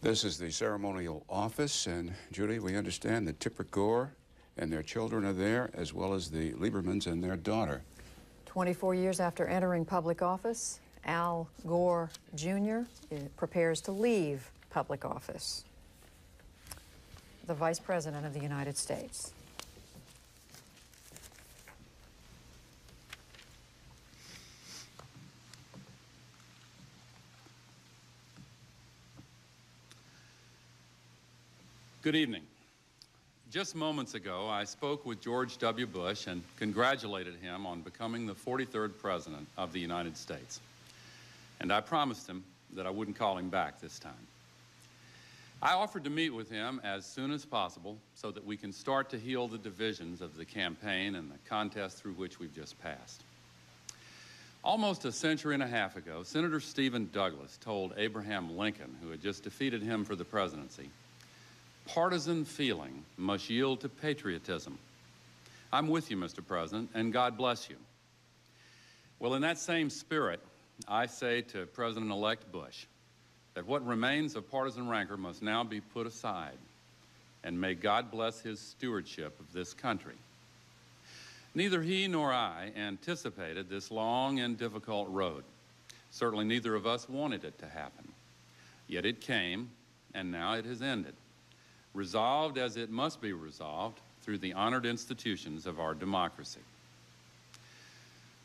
This is the ceremonial office, and Judy, we understand that Tipper Gore and their children are there, as well as the Liebermans and their daughter. 24 years after entering public office, Al Gore Jr. prepares to leave public office. The Vice President of the United States. Good evening. Just moments ago, I spoke with George W. Bush and congratulated him on becoming the 43rd President of the United States. And I promised him that I wouldn't call him back this time. I offered to meet with him as soon as possible so that we can start to heal the divisions of the campaign and the contest through which we've just passed. Almost a century and a half ago, Senator Stephen Douglas told Abraham Lincoln, who had just defeated him for the presidency, "Partisan feeling must yield to patriotism." I'm with you, Mr. President, and God bless you. Well, in that same spirit, I say to President-elect Bush that what remains of partisan rancor must now be put aside, and may God bless his stewardship of this country. Neither he nor I anticipated this long and difficult road. Certainly neither of us wanted it to happen. Yet it came, and now it has ended, resolved as it must be resolved through the honored institutions of our democracy.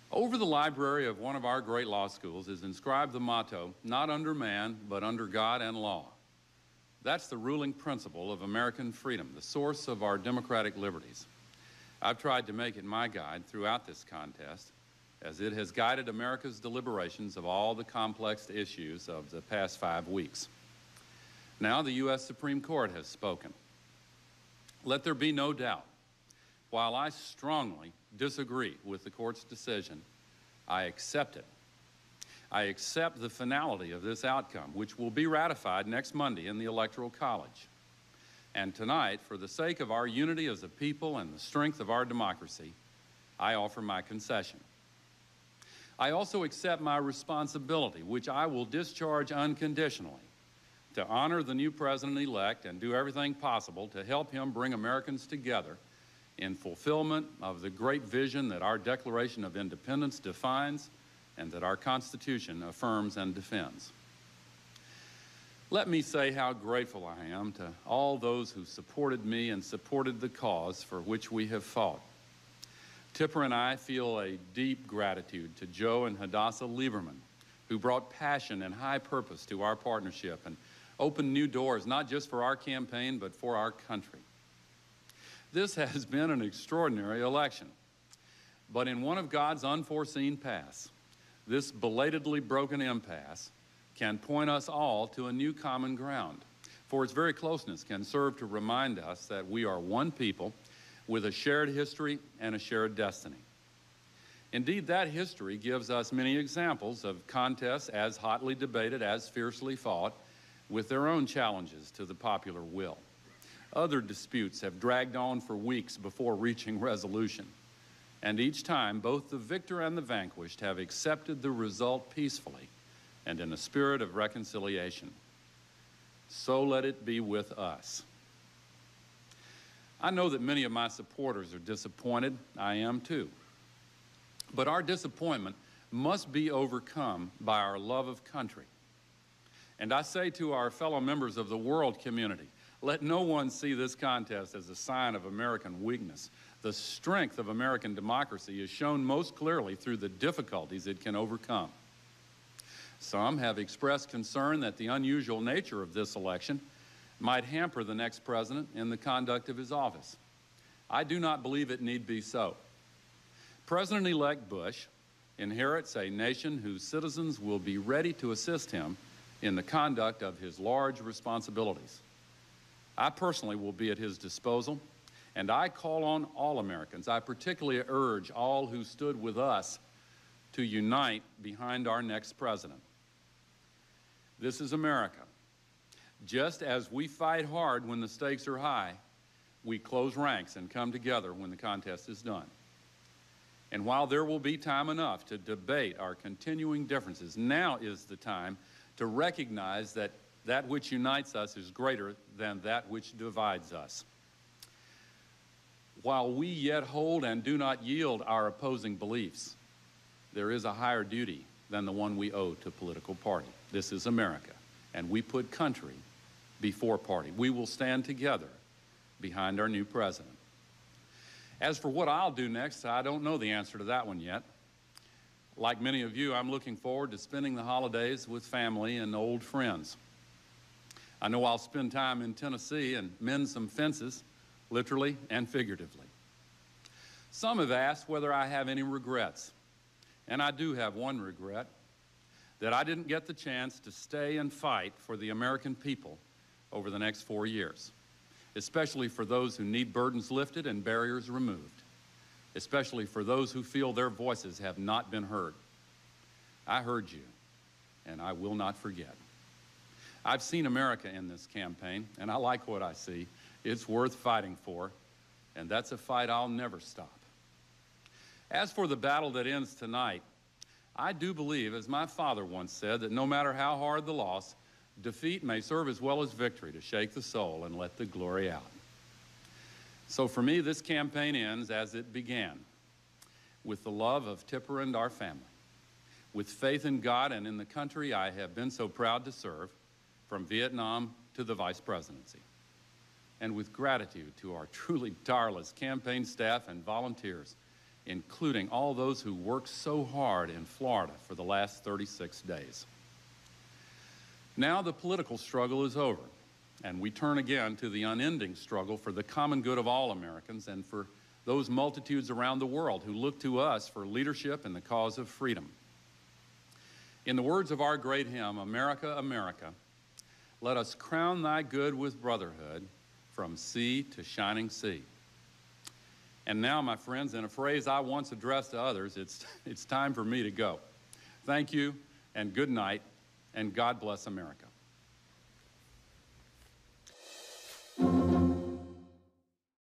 Over the library of one of our great law schools is inscribed the motto, "Not under man, but under God and law." That's the ruling principle of American freedom, the source of our democratic liberties. I've tried to make it my guide throughout this contest, as it has guided America's deliberations of all the complex issues of the past 5 weeks. Now the U.S. Supreme Court has spoken. Let there be no doubt, while I strongly disagree with the court's decision, I accept it. I accept the finality of this outcome, which will be ratified next Monday in the Electoral College. And tonight, for the sake of our unity as a people and the strength of our democracy, I offer my concession. I also accept my responsibility, which I will discharge unconditionally, to honor the new president-elect and do everything possible to help him bring Americans together in fulfillment of the great vision that our Declaration of Independence defines and that our Constitution affirms and defends. Let me say how grateful I am to all those who supported me and supported the cause for which we have fought. Tipper and I feel a deep gratitude to Joe and Hadassah Lieberman, who brought passion and high purpose to our partnership and opened new doors, not just for our campaign, but for our country. This has been an extraordinary election, but in one of God's unforeseen paths, this belatedly broken impasse can point us all to a new common ground, for its very closeness can serve to remind us that we are one people with a shared history and a shared destiny. Indeed, that history gives us many examples of contests as hotly debated, as fiercely fought, with their own challenges to the popular will. Other disputes have dragged on for weeks before reaching resolution. And each time, both the victor and the vanquished have accepted the result peacefully and in a spirit of reconciliation. So let it be with us. I know that many of my supporters are disappointed. I am too. But our disappointment must be overcome by our love of country. And I say to our fellow members of the world community, let no one see this contest as a sign of American weakness. The strength of American democracy is shown most clearly through the difficulties it can overcome. Some have expressed concern that the unusual nature of this election might hamper the next president in the conduct of his office. I do not believe it need be so. President-elect Bush inherits a nation whose citizens will be ready to assist him in the conduct of his large responsibilities. I personally will be at his disposal, and I call on all Americans. I particularly urge all who stood with us to unite behind our next president. This is America. Just as we fight hard when the stakes are high, we close ranks and come together when the contest is done. And while there will be time enough to debate our continuing differences, now is the time to recognize that That which unites us is greater than that which divides us. While we yet hold and do not yield our opposing beliefs, there is a higher duty than the one we owe to political party. This is America, and we put country before party. We will stand together behind our new president. As for what I'll do next, I don't know the answer to that one yet. Like many of you, I'm looking forward to spending the holidays with family and old friends. I know I'll spend time in Tennessee and mend some fences, literally and figuratively. Some have asked whether I have any regrets, and I do have one regret, that I didn't get the chance to stay and fight for the American people over the next 4 years, especially for those who need burdens lifted and barriers removed, especially for those who feel their voices have not been heard. I heard you, and I will not forget. I've seen America in this campaign, and I like what I see. It's worth fighting for, and that's a fight I'll never stop. As for the battle that ends tonight, I do believe, as my father once said, that no matter how hard the loss, defeat may serve as well as victory to shake the soul and let the glory out. So for me, this campaign ends as it began, with the love of Tipper and our family, with faith in God and in the country I have been so proud to serve, from Vietnam to the vice presidency, and with gratitude to our truly tireless campaign staff and volunteers, including all those who worked so hard in Florida for the last 36 days. Now the political struggle is over, and we turn again to the unending struggle for the common good of all Americans and for those multitudes around the world who look to us for leadership in the cause of freedom. In the words of our great hymn, America, America, let us crown thy good with brotherhood from sea to shining sea. And now, my friends, in a phrase I once addressed to others, it's time for me to go. Thank you, and good night, and God bless America.